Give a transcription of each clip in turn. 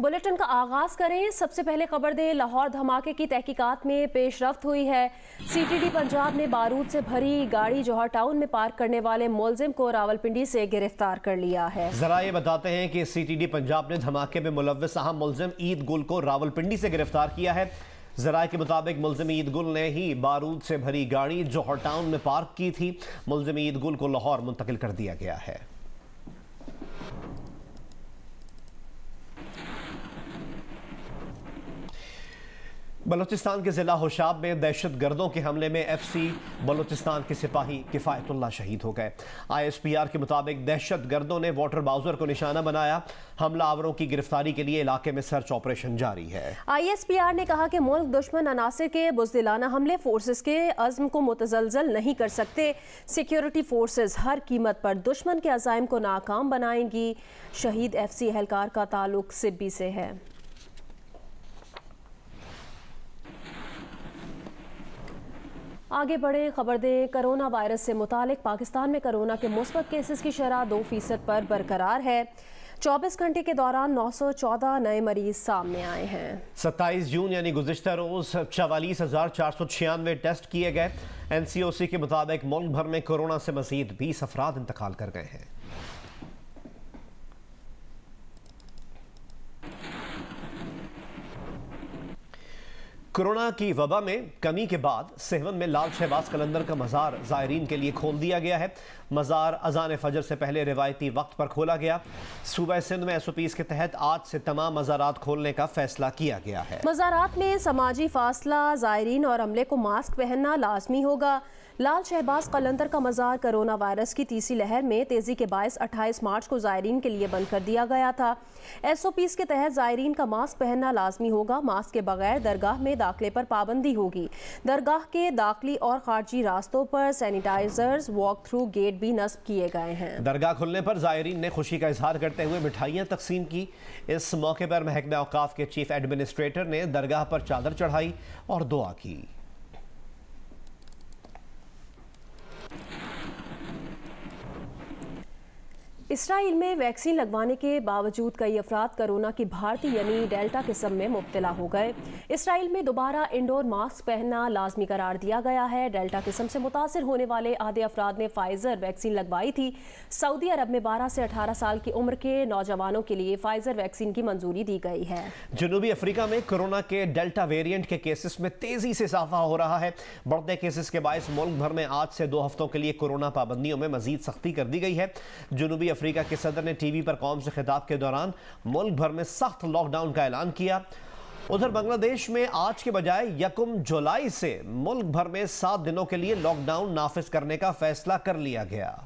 Bulletin का आगाज करें। सबसे पहले खबर दें, लाहौर धमाके की तहकीकात में पेशरफ्त हुई है। CTD पंजाब ने बारूद से भरी गाड़ी जौहर टाउन में पार्क करने वाले मुलजिम को रावलपिंडी से गिरफ्तार कर लिया है। जरा ये बताते हैं कि CTD पंजाब ने धमाके में मुलव्विस अहम मुलजिम ईद गुल को रावलपिंडी से गिरफ्तार किया है। जराए के मुताबिक मुलजिम ईद गुल ने ही बारूद से भरी गाड़ी जौहर टाउन में पार्क की थी। मुलजिम ईद गुल को लाहौर मुंतकिल कर दिया गया है। बलूचिस्तान के जिला होशाब में दहशत गर्दों के हमले में FC बलूचिस्तान के सिपाही किफायतुल्लाह शहीद हो गए। ISPR के मुताबिक दहशत गर्दों ने वाटर बाउजर को निशाना बनाया। हमलावरों की गिरफ्तारी के लिए इलाके में सर्च ऑपरेशन जारी है। ISPR ने कहा कि मुल्क दुश्मन अनासिर के बुज़दिलाना हमले फोर्सेस के अज़्म को मुतज़लज़ल नहीं कर सकते। सिक्योरिटी फोर्सेस हर कीमत पर दुश्मन के अज़ाइम को नाकाम बनाएंगी। शहीद FC एहलकार का ताल्लुक सिब्बी से है। आगे बढ़े खबर दें, कोरोना वायरस से मुतालिक पाकिस्तान में कोरोना के मुस्बत केसेस की शरह 2% पर बरकरार है। 24 घंटे के दौरान 914 नए मरीज सामने आए हैं। 27 जून यानी गुज़िश्ता रोज 44,496 टेस्ट किए गए। NCOC के मुताबिक मुल्क भर में कोरोना से मजीद 20 अफराद इंतकाल कर गए हैं। कोरोना की वबा में कमी के बाद सेहवन में लाल शहबाज कलंदर का मज़ार ज़ायरीन के लिए खोल दिया गया है। मज़ार अज़ान फजर से पहले रिवायती वक्त पर खोला गया। सूबा सिंध में SOPs के तहत आज से तमाम मज़ारात खोलने का फैसला किया गया है। मज़ारात में समाजी फासला, ज़ायरीन और अमले को मास्क पहनना लाजमी होगा। लाल शहबाज कलंदर का मज़ार कोरोना वायरस की तीसरी लहर में तेज़ी के बायस 28 मार्च को ज़ायरीन के लिए बंद कर दिया गया था। SOPs के तहत ज़ायरीन का मास्क पहनना लाजमी होगा। मास्क के बगैर दरगाह में दाखिले पर पाबंदी होगी। दरगाह के दाखिली और खारजी रास्तों पर सैनिटाइजर्स, वॉक थ्रू गेट भी नस्ब किए गए हैं। दरगाह खुलने पर ज़ायरीन ने खुशी का इजहार करते हुए मिठाइयाँ तकसीम की। इस मौके पर महकमा औकाफ के चीफ एडमिनिस्ट्रेटर ने दरगाह पर चादर चढ़ाई और दुआ की। इसराइल में वैक्सीन लगवाने के बावजूद कई अफराद कोरोना की भारतीय यानी डेल्टा किस्म में मुब्तला हो गए। इसराइल में दोबारा इंडोर मास्क पहनना लाजमी करार दिया गया है। डेल्टा किस्म से मुतासिर होने वाले आधे अफराद ने फाइजर वैक्सीन लगवाई थी। सऊदी अरब में 12 से 18 साल की उम्र के नौजवानों के लिए फाइजर वैक्सीन की मंजूरी दी गई है। जनूबी अफ्रीका में कोरोना के डेल्टा वेरिएंट के केसेस में तेजी से इजाफा हो रहा है। बढ़ते केसेस के बायस मुल्क भर में आज से 2 हफ्तों के लिए कोरोना पाबंदियों में मजीद सख्ती कर दी गई है। जनूबी अफ्रीका के सदर ने TV पर कौम से खिताब के दौरान मुल्क भर में सख्त लॉकडाउन का ऐलान किया। उधर बांग्लादेश में आज के बजाय 1 जुलाई से मुल्क भर में 7 दिनों के लिए लॉकडाउन नाफिज करने का फैसला कर लिया गया।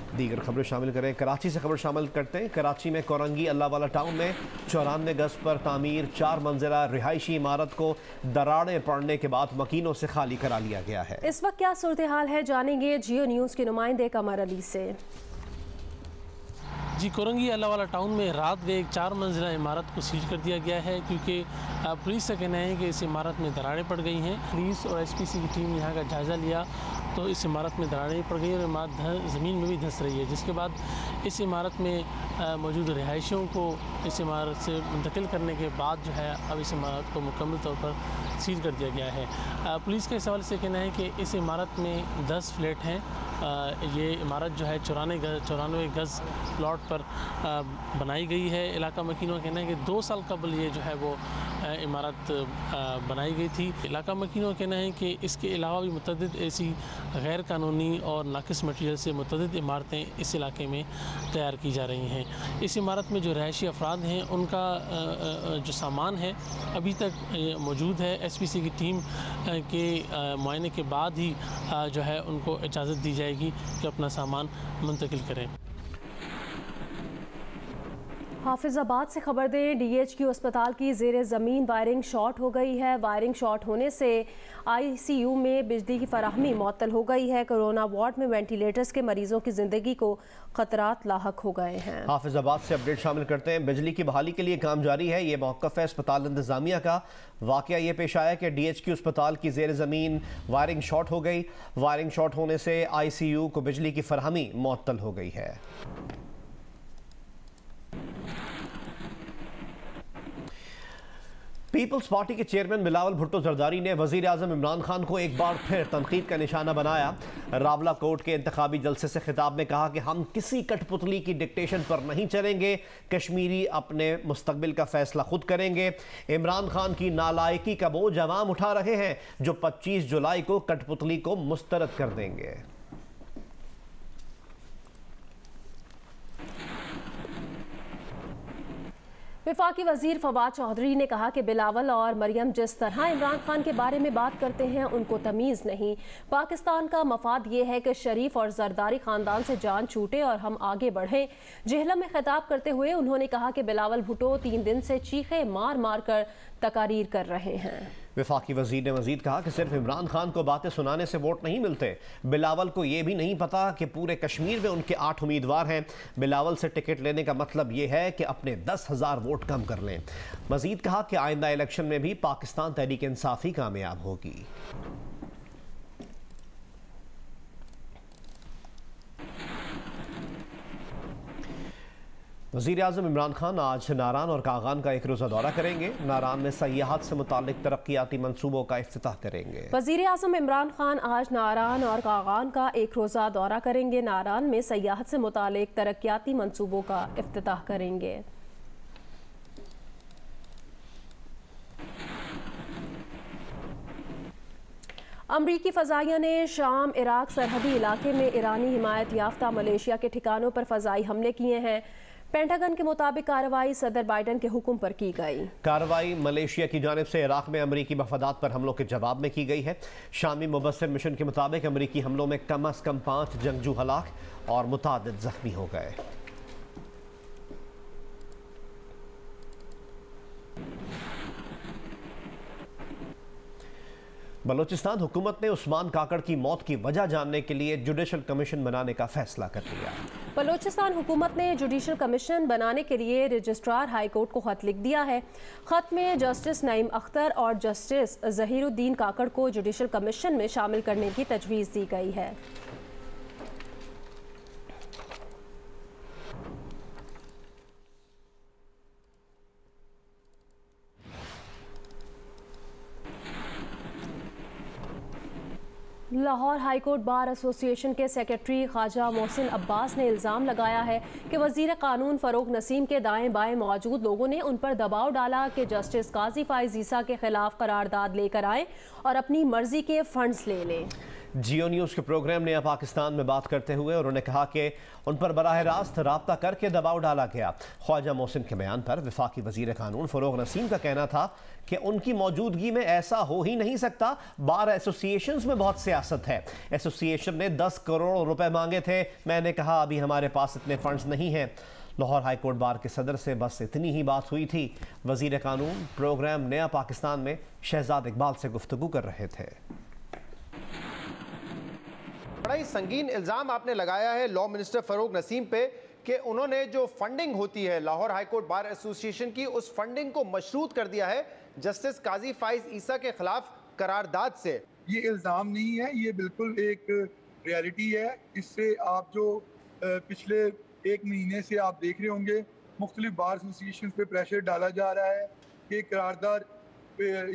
दीगर खबरें शामिल करें। कराची से खबर शामिल करते हैं। कराची में कोरंगी अल्लाहवाला टाउन में 94 गज पर तामीर 4 मंजिला रिहायशी इमारत को दरारें पड़ने के बाद मकीनों से खाली करा लिया गया है। इस वक्त क्या सूरत हाल है, जानेंगे जियो न्यूज़ के नुमाइंदे कमर अली से। जी, कोरंगी अल्लाहवाला टाउन में रात गए एक 4 मंजिला इमारत को सीज कर दिया गया है क्योंकि पुलिस का कहना है कि इस इमारत में दरारें पड़ गई हैं। पुलिस और SPC की टीम यहाँ का जायज़ा लिया तो इस इमारत में दरारें पड़ गई और इमारत ज़मीन में भी धंस रही है, जिसके बाद इस इमारत में मौजूद रिहायशियों को इस इमारत से मुंतकिल करने के बाद जो है अब इस इमारत को मुकम्मल तौर पर सील कर दिया गया है। पुलिस के सवाल से कहना है कि इस इमारत में 10 फ्लैट हैं। ये इमारत जो है 94 गज़ प्लॉट पर बनाई गई है। इलाका मकीनों का कहना है कि 2 साल कबल ये जो है वो इमारत बनाई गई थी। इलाका मकीनों का कहना है कि इसके अलावा भी मुतअद्दिद ऐसी गैर कानूनी और नाकिस मटीरियल से मुतअद्दिद इमारतें इस इलाके में तैयार की जा रही हैं। इस इमारत में जो रहायशी अफराद हैं उनका जो सामान है अभी तक मौजूद है। SPC की टीम के मुआयने के बाद ही जो है उनको इजाज़त दी जाएगी कि अपना सामान मुंतकिल करें। हाफिजाबाद से खबर दें, DHQ अस्पताल की ज़ेरे ज़मीन वायरिंग शॉर्ट हो गई है। वायरिंग शॉर्ट होने से ICU में बिजली की फराहमी मुअत्तल हो गई है। कोरोना वार्ड में वेंटिलेटर्स के मरीजों की ज़िंदगी को खतरात लाहक हो गए हैं। हाफिजाबाद से अपडेट शामिल करते हैं। बिजली की बहाली के लिए काम जारी है, ये मौक़िफ़ है अस्पताल इंतज़ामिया का। वाक़या ये पेश आया कि DHQ अस्पताल की ज़ेरे ज़मीन वायरिंग शॉर्ट हो गई। वायरिंग शॉर्ट होने से ICU को बिजली की फराहमी मुअत्तल हो गई है। पीपल्स पार्टी के चेयरमैन बिलावल भुट्टो जरदारी ने वज़ीर आज़म इमरान खान को एक बार फिर तनकीद का निशाना बनाया। रावला कोर्ट के इंतखाबी जलसे से खिताब में कहा कि हम किसी कठपुतली की डिक्टेशन पर नहीं चलेंगे, कश्मीरी अपने मुस्तकबिल का फैसला खुद करेंगे। इमरान खान की नालायकी का बोझ अवाम उठा रहे हैं जो 25 जुलाई को कठपुतली को मुस्तरद कर देंगे। वफाकी वजीर फवाद चौधरी ने कहा कि बिलावल और मरियम जिस तरह इमरान खान के बारे में बात करते हैं उनको तमीज़ नहीं। पाकिस्तान का मफाद ये है कि शरीफ और जरदारी ख़ानदान से जान छूटे और हम आगे बढ़ें। जेहलम में खिताब करते हुए उन्होंने कहा कि बिलावल भुट्टो 3 दिन से चीखे मार मार कर तकारीर कर रहे हैं। वफाकी वजीर ने मजीद कहा कि सिर्फ इमरान खान को बातें सुनाने से वोट नहीं मिलते। बिलावल को यह भी नहीं पता कि पूरे कश्मीर में उनके 8 उम्मीदवार हैं। बिलावल से टिकट लेने का मतलब यह है कि अपने 10,000 वोट कम कर लें। मजीद कहा कि आइंदा इलेक्शन में भी पाकिस्तान तहरीक इंसाफ ही कामयाब होगी। वज़ीर आज़म इमरान खान आज नारान और कागान का एक रोज़ा दौरा करेंगे। नारान में सयाहत से मुताल्लिक तरक्याती मंसूबों का इफ्तिताह करेंगे। वज़ीर आज़म इमरान खान आज नारान और कागान का एक रोज़ा दौरा करेंगे। नारान में सयाहत से मुताल्लिक तरक्याती मंसूबों का इफ्तिताह करेंगे। अमरीकी फ़ज़ाइया ने शाम इराक सरहदी इलाके में ईरानी हिमायत याफ्ता मलेशिया के ठिकानों पर फ़ज़ाई हमले किए हैं। पेंटागन के मुताबिक कार्रवाई सदर बाइडन के हुक्म पर की गई। कार्रवाई मलेशिया की जानिब से इराक में अमरीकी मफादात पर हमलों के जवाब में की गई है। शामी मुबस्सिर मिशन के मुताबिक अमरीकी हमलों में कम अज़ कम 5 जंगजू हलाक और मुतादिद जख्मी हो गए। बलोचिस्तान हुकूमत ने उस्मान काकड़ की मौत की वजह जानने के लिए जुडिशल कमीशन बनाने का फैसला कर लिया। बलोचिस्तान हुकूमत ने जुडिशल कमीशन बनाने के लिए रजिस्ट्रार हाई कोर्ट को खत लिख दिया है। खत में जस्टिस नईम अख्तर और जस्टिस जहीरुद्दीन काकड़ को जुडिशल कमीशन में शामिल करने की तजवीज़ दी गई है। Lahore high court bar association के सेक्रेटरी ख्वाजा मोहसिन अब्बास ने इल्ज़ाम लगाया है कि वज़ीर कानून फ़रूक नसीम के दाएं बाएं मौजूद लोगों ने उन पर दबाव डाला कि जस्टिस काजी फ़ाइज़ ईसा के खिलाफ करारदाद लेकर आए और अपनी मर्जी के फंड्स ले लें। जियो न्यूज़ के प्रोग्राम नया पाकिस्तान में बात करते हुए उन्होंने कहा कि उन पर बराह रास्त राब्ता करके दबाव डाला गया। ख्वाजा मोहसिन के बयान पर वफाकी वज़ीर कानून फ़रूक नसीम का कहना था कि उनकी मौजूदगी में ऐसा हो ही नहीं सकता। बार एसोसिएशंस में बहुत सियासत है। एसोसिएशन ने 10 करोड़ रुपए मांगे थे। मैंने कहा अभी हमारे पास इतने फंड्स नहीं हैं। लाहौर हाई कोर्ट बार के सदर से बस इतनी ही बात हुई थी। वज़ीर कानून प्रोग्राम नया पाकिस्तान में शहजाद इकबाल से गुफ्तगू कर रहे थे। बड़ा ही संगीन इल्ज़ाम आपने लगाया है लॉ मिनिस्टर फ़रूक नसीम पे कि उन्होंने जो फंडिंग होती है Lahore high court bar association की, उस फंडिंग को मशरूत कर दिया है जस्टिस काजी फ़ाइज़ ईसा के खिलाफ करारदाद से। ये इल्ज़ाम नहीं है, ये बिल्कुल एक रियलिटी है। इससे आप जो पिछले 1 महीने से आप देख रहे होंगे मुख्तलिफ बार एसोसिएशन पे प्रेशर डाला जा रहा है कि करारदाद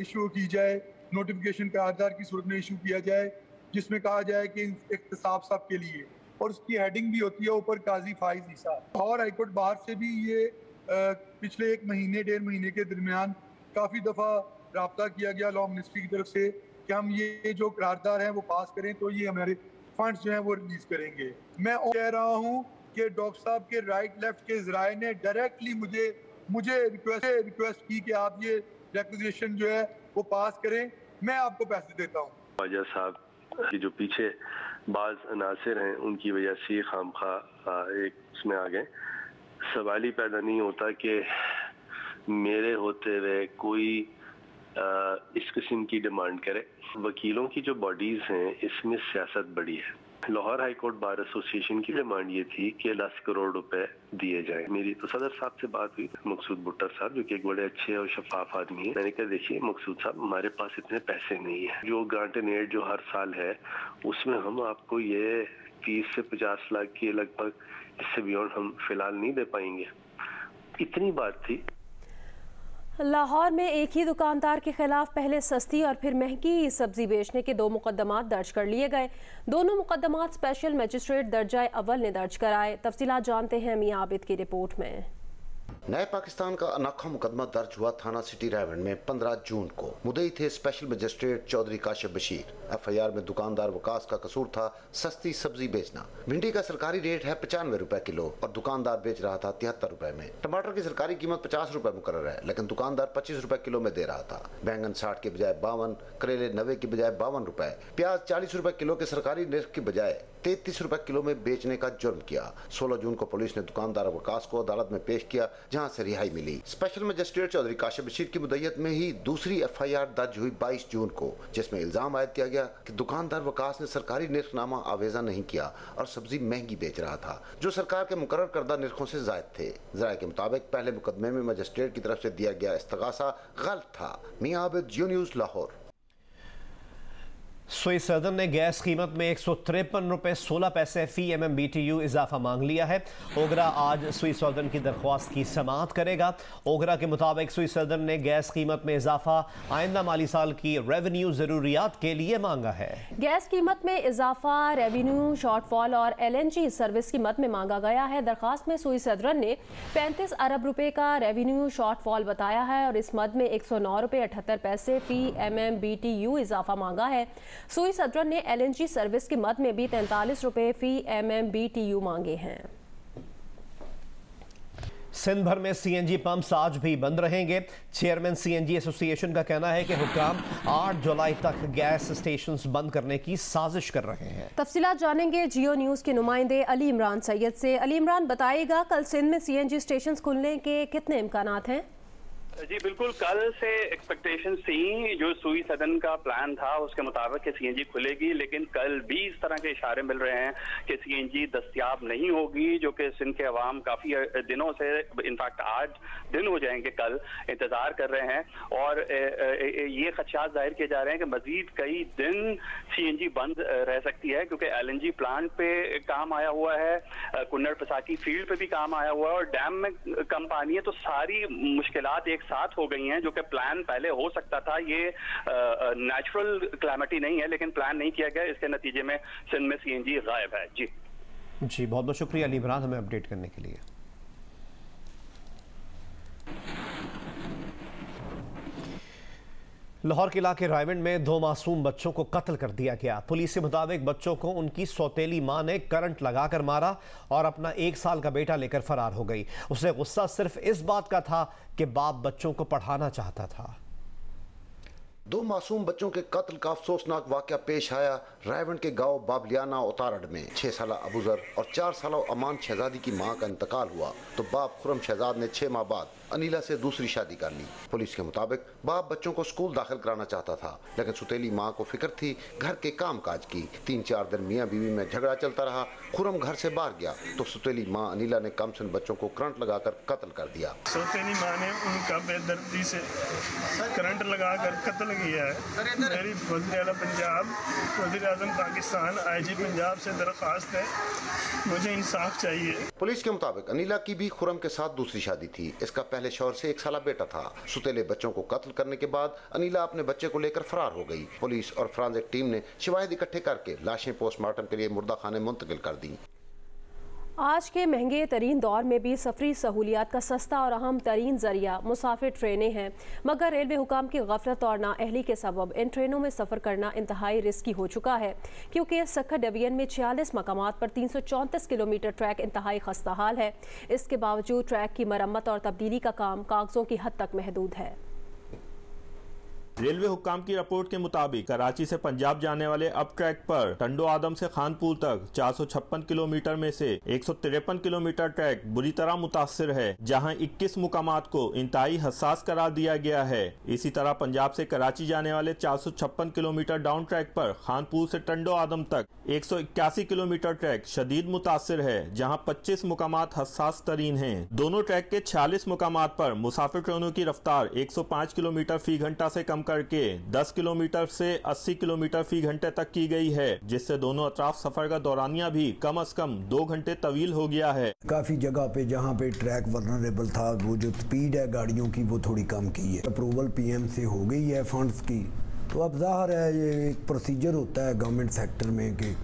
इशू की जाए, नोटिफिकेशन करारदाद की सूरत में इशू किया जाए जिसमें कहा जाए कि इख्तिसाब सब के लिए, और उसकी हेडिंग भी होती है ऊपर काजी फ़ाइज़ ईसा। लाहौर हाई कोर्ट बार से भी ये पिछले 1 महीने 1.5 महीने के दरमियान काफ़ी दफ़ा रब्ता किया गया लॉ मिनिस्ट्री की तरफ से कि हम ये जो करारदाद हैं वो पास करें तो ये हमारे फंड्स जो हैं वो रिलीज़ करेंगे। मैं कह रहा हूँ कि डॉक्टर साहब के राइट लेफ्ट के ज़राए ने डायरेक्टली मुझे रिक्वेस्ट की कि आप ये रेक्विजिशन जो है वो पास करें, मैं आपको पैसे देता हूँ। ख्वाजा साहब की जो पीछे बाज अनासर हैं उनकी वजह से खामखा एक उसमें आ गए। सवाल ही पैदा नहीं होता कि मेरे होते हुए कोई इस किस्म की डिमांड करे। वकीलों की जो बॉडीज हैं इसमें सियासत बड़ी है। Lahore high court bar association की डिमांड ये थी कि 10 करोड़ रुपए दिए जाएं। मेरी तो सदर साहब से बात हुई, मकसूद भुट्टर साहब जो कि एक बड़े अच्छे और शफाफ आदमी है। मैंने कहा देखिए मकसूद साहब, हमारे पास इतने पैसे नहीं है। जो ग्रांट एंड एड जो हर साल है उसमें हम आपको ये 30 से 50 लाख की लगभग, इससे बियॉन्ड हम फिलहाल नहीं दे पाएंगे। इतनी बात थी। लाहौर में एक ही दुकानदार के खिलाफ पहले सस्ती और फिर महंगी सब्जी बेचने के 2 मुकदमात दर्ज कर लिए गए। दोनों मुकदमात स्पेशल मजिस्ट्रेट दर्जा अव्वल ने दर्ज कराए। तफसीलात जानते हैं मियां आबिद की रिपोर्ट में। नए पाकिस्तान का अनोखा मुकदमा दर्ज हुआ थाना सिटी रायवंड में 15 जून को। मुद्दई थे special magistrate Chaudhry Kashif Bashir. FIR में दुकानदार वकास का कसूर था सस्ती सब्जी बेचना। भिंडी का सरकारी रेट है 95 रुपए किलो और दुकानदार बेच रहा था 73 रुपए में। टमाटर की सरकारी कीमत 50 रुपए मुकर्रर है लेकिन दुकानदार 25 रुपए किलो में दे रहा था। बैंगन 60 के बजाय 52, करेले 90 के बजाय 52 रुपए, प्याज 40 रुपए किलो के सरकारी रेट की बजाय 33 रुपए किलो में बेचने का जुर्म किया। 16 जून को पुलिस ने दुकानदार वकास को अदालत में पेश किया जहां से रिहाई मिली। स्पेशल मजिस्ट्रेट चौधरी काशिफ बशीर की मुद्दत में ही दूसरी एफआईआर दर्ज हुई 22 जून को, जिसमें इल्जाम आयद किया गया कि दुकानदार वकास ने सरकारी निर्खनामा आवेजा नहीं किया और सब्जी महंगी बेच रहा था जो सरकार के मुकर्रर करदा निर्खों से जायद थे। जराये के मुताबिक पहले मुकदमे में मजिस्ट्रेट की तरफ से दिया गया इस्तगासा गलत था। मियां आबिद, जियो न्यूज़, लाहौर। सुई सदन ने गैस कीमत में 153 रुपए 16 पैसे फी MMBTU इजाफा मांग लिया है। ओगरा आज सुई सदन की दरख्वास्त की समाअत करेगा। ओगरा के मुताबिक सुई सदन ने गैस कीमत में इजाफा आइंदा माली साल की रेवेन्यू जरूरियात के लिए मांगा है। गैस कीमत में इजाफा, रेवेन्यू शॉर्टफॉल और LNG सर्विस की मद में मांगा गया है। दरख्वास्त में सुई सदन ने 35 अरब रुपए का रेवेन्यू शॉर्टफॉल बताया है और इस मद में 109 रुपए 78 पैसे फी MMBTU इजाफा मांगा है। सुई सदरन ने LNG सर्विस की मद में भी 43 रुपए फी MMBTU मांगे हैं। सिंध भर में CNG पंप्स आज भी बंद रहेंगे। चेयरमैन CNG एसोसिएशन का कहना है कि हुक्काम 8 जुलाई तक गैस स्टेशंस बंद करने की साजिश कर रहे हैं। तफसीलात जानेंगे जियो न्यूज़ के नुमाइंदे अली इमरान सैयद से। अली इमरान, बताइएगा कल सिंध में CNG स्टेशंस खुलने के कितने इम्कानात हैं? जी बिल्कुल, कल से एक्सपेक्टेशन थी। जो सुई सदन का प्लान था उसके मुताबिक CNG खुलेगी, लेकिन कल भी इस तरह के इशारे मिल रहे हैं कि CNG दस्तियाब नहीं होगी, जो कि सिंध के अवाम काफ़ी दिनों से, इनफैक्ट आज दिन हो जाएंगे, कल इंतज़ार कर रहे हैं। और ये खदशात जाहिर किए जा रहे हैं कि मजीद कई दिन CNG बंद रह सकती है, क्योंकि LNG प्लांट पे काम आया हुआ है, कुन्नड़ पसाकी फील्ड पे भी काम आया हुआ है और डैम में कम पानी है। तो सारी मुश्किलात एक साथ हो गई हैं, जो कि प्लान पहले हो सकता था। ये नेचुरल क्लैमिटी नहीं है, लेकिन प्लान नहीं किया गया। इसके नतीजे में सिंध में CNG गायब है। जी बहुत बहुत शुक्रिया अली इमरान हमें अपडेट करने के लिए। लाहौर के इलाके रायवंड में 2 मासूम बच्चों को कत्ल कर दिया गया। पुलिस के मुताबिक बच्चों को उनकी सौतेली मां ने करंट लगाकर मारा और अपना 1 साल का बेटा लेकर फरार हो गई। उसे गुस्सा सिर्फ इस बात का था कि बाप बच्चों को पढ़ाना चाहता था। 2 मासूम बच्चों के कत्ल का अफसोसनाक वाकया पेश आया रायवंड के गांव बाबलियाना उतारड़ में। 6 साला अबूजर और 4 साला अमान शहजादी की मां का इंतकाल हुआ तो बाप खुरम शहजाद ने 6 माह बाद अनीला से दूसरी शादी कर ली। पुलिस के मुताबिक बाप बच्चों को स्कूल दाखिल कराना चाहता था, लेकिन सुतेली मां को फिक्र थी घर के काम काज की। 3-4 दिन मियाँ बीवी में झगड़ा चलता रहा। खुरम घर से बाहर गया तो सुतेली मां अनीला ने कमसन बच्चों को करंट लगाकर कत्ल कर दिया। सुतेली मां ने उनका बेदर्दी से करंट लगाकर कत्ल किया है। मेरी वज़ीर आला पंजाब, वज़ीर आज़म पाकिस्तान, IG पंजाब से दरख्वास्त है, मुझे इंसाफ चाहिए। पुलिस के मुताबिक अनीला की भी खुरम के साथ दूसरी शादी थी। इसका पहले शौहर से 1 साला बेटा था। सुतेले बच्चों को कत्ल करने के बाद अनीला अपने बच्चे को लेकर फरार हो गई। पुलिस और फोरेंसिक टीम ने शवाहिद इकट्ठे करके लाशें पोस्टमार्टम के लिए मुर्दा खाने मुंतकिल कर दी। आज के महंगे तरीन दौर में भी सफरी सहूलियात का सस्ता और अहम तरीन जरिया मुसाफिर ट्रेनें हैं, मगर रेलवे हुकाम की गफलत और नाअहली के सबब इन ट्रेनों में सफ़र करना इंतहाई रिस्की हो चुका है, क्योंकि सक्खर डिवीजन में 46 मकामात पर 334 किलोमीटर ट्रैक इंतहाई खस्ता हाल है। इसके बावजूद ट्रैक की मरम्मत और तब्दीली का काम कागजों की हद तक महदूद है। रेलवे हुक्काम की रिपोर्ट के मुताबिक कराची से पंजाब जाने वाले अप ट्रैक पर टंडो आदम से खानपुर तक 456 किलोमीटर में से 153 किलोमीटर ट्रैक बुरी तरह मुतासिर है, जहां 21 मुकामात को इंतहाई हसास करार दिया गया है। इसी तरह पंजाब से कराची जाने वाले 456 किलोमीटर डाउन ट्रैक पर खानपुर से टंडो आदम तक 181 किलोमीटर ट्रैक शदीद मुतासिर है, जहां 25 मुकामात हसास तरीन हैं। दोनों ट्रैक के 46 मुकामात पर मुसाफिर ट्रेनों की रफ्तार 105 किलोमीटर फी घंटा से कम करके 10 किलोमीटर से 80 किलोमीटर फी घंटे तक की गई है, जिससे दोनों अतराफ सफर का दौरानिया भी कम से कम 2 घंटे तवील हो गया है। काफी जगह पे जहाँ पे ट्रैक वल्नरेबल था, वो जो स्पीड है गाड़ियों की वो थोड़ी कम की है। अप्रूवल पीएम से हो गई है फंड्स की, तो अब जाहिर है ये एक प्रोसीजर होता है गवर्नमेंट सेक्टर में कि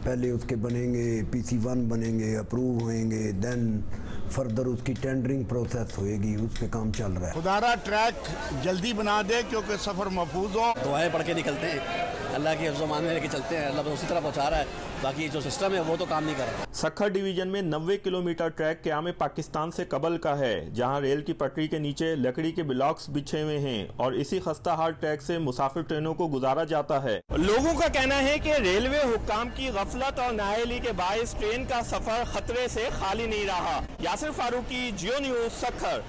पहले उसके बनेंगे PC1 बनेंगे, अप्रूव होंगे, देन फर्दर उसकी टेंडरिंग प्रोसेस होएगी, उस पे काम चल रहा है। खुदारा ट्रैक जल्दी बना दे क्योंकि सफर महफूज हो। दुआएं पढ़ के निकलते हैं, अल्लाह की हिफ्ज़-ओ-मान में लेके चलते हैं, अल्लाह उसी तरह पहुंचा रहा है, बाकी जो सिस्टम है वो तो काम नहीं कर रहा। सखर डिवीजन में 90 किलोमीटर ट्रैक क़याम पाकिस्तान से कबल का है, जहां रेल की पटरी के नीचे लकड़ी के ब्लॉक्स बिछे हुए हैं और इसी खस्ता हाल ट्रैक से मुसाफिर ट्रेनों को गुजारा जाता है। लोगों का कहना है कि रेलवे हुक्काम की गफलत और नाअहली के बायस ट्रेन का सफर खतरे से खाली नहीं रहा। यासिर फारूकी, जियो न्यूज़, सखर।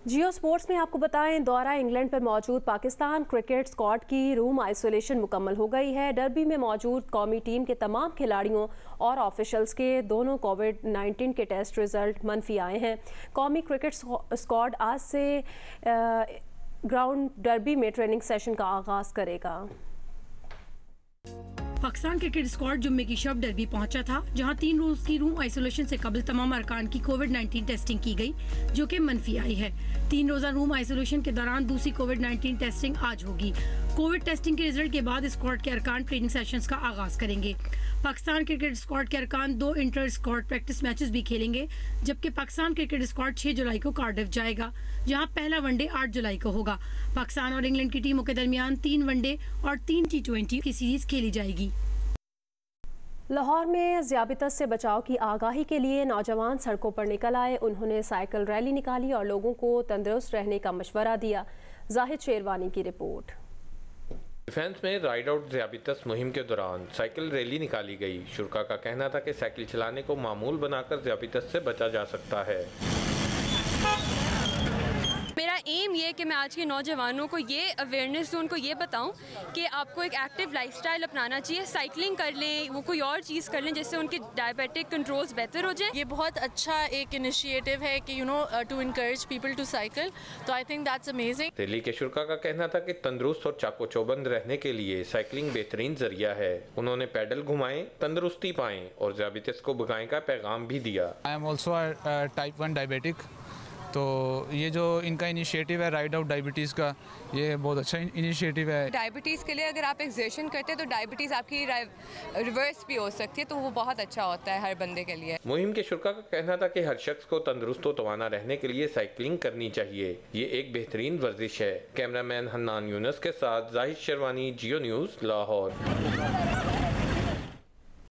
जियो स्पोर्ट्स में आपको बताएं, दौरा इंग्लैंड पर मौजूद पाकिस्तान क्रिकेट स्क्वाड की रूम आइसोलेशन मुकम्मल हो गई है। डर्बी में मौजूद कौमी टीम के तमाम खिलाड़ियों और ऑफिशल्स के दोनों कोविड-19 के टेस्ट रिजल्ट मनफी आए हैं। कौमी क्रिकेट स्क्वाड आज से ग्राउंड डर्बी में ट्रेनिंग सेशन का आगाज करेगा। पाकिस्तान क्रिकेट स्क्वाड जुम्मे की शब डर्बी पहुंचा था, जहां 3 रोज की रूम आइसोलेशन से कबल तमाम अरकान की कोविड-19 टेस्टिंग की गई, जो कि मनफी आई है। 3 रोजा रूम आइसोलेशन के दौरान दूसरी कोविड-19 टेस्टिंग आज होगी। कोविड टेस्टिंग के रिजल्ट के बाद स्क्वाड के अरकान ट्रेनिंग सेशंस का आगाज करेंगे। पाकिस्तान क्रिकेट स्क्वाड के अरकान 2 इंटर स्क्वाड प्रैक्टिस मैचेस भी खेलेंगे, जबकि पाकिस्तान क्रिकेट स्क्वाड 6 जुलाई को कार्डिफ जाएगा, जहां पहला वनडे 8 जुलाई को होगा। पाकिस्तान और इंग्लैंड की टीमों के दरमियान 3 वनडे और 3 T20 की सीरीज खेली जाएगी। लाहौर में ज़ियाबतस से बचाव की आगाही के लिए नौजवान सड़कों पर निकल आए। उन्होंने साइकिल रैली निकाली और लोगों को तंदुरुस्त रहने का मशवरा दिया। जाहिद शेरवानी की रिपोर्ट। डिफेंस में राइड आउट ज़ियाबतस मुहिम के दौरान साइकिल रैली निकाली गई। शुरा का कहना था कि साइकिल चलाने को मामूल बनाकर ज़ियाबतस से बचा जा सकता है। मेरा एम ये है कि मैं आज के नौजवानों को ये अवेयरनेस दूँ, उनको ये बताऊं कि आपको एक एक्टिव लाइफस्टाइल अपनाना चाहिए। साइकिलिंग कर लें, वो कोई और चीज़ कर लें जिससे उनके डायबिटिक कंट्रोल्स बेहतर हो जाए। ये बहुत अच्छा एक इनिशिएटिव है कि to encourage people to cycle, तो I think that's amazing. Rally के शुरा का कहना था कि तंदुरुस्त और चाको चौबंद रहने के लिए साइकिलिंग बेहतरीन जरिया है। उन्होंने पैडल घुमाएं, तंदुरुस्ती पाएं और ज़ियाबतस को भगाएं का पैगाम भी दिया। I am also type 1 diabetic, तो ये जो इनका इनिशिएटिव है राइड आउट डायबिटीज़ का, ये बहुत अच्छा इनिशिएटिव है। डायबिटीज़ के लिए अगर आप एक्सर्शन करते हैं तो डायबिटीज़ आपकी रिवर्स भी हो सकती है, तो वो बहुत अच्छा होता है हर बंदे के लिए। मुहिम के शुरा का कहना था कि हर शख्स को तंदुरुस्त व तवाना रहने के लिए साइकिलिंग करनी चाहिए। ये एक बेहतरीन वर्जिश है। कैमरामैन हन्नान यूनुस के साथ जाहिद शेरवानी, जियो न्यूज़, लाहौर।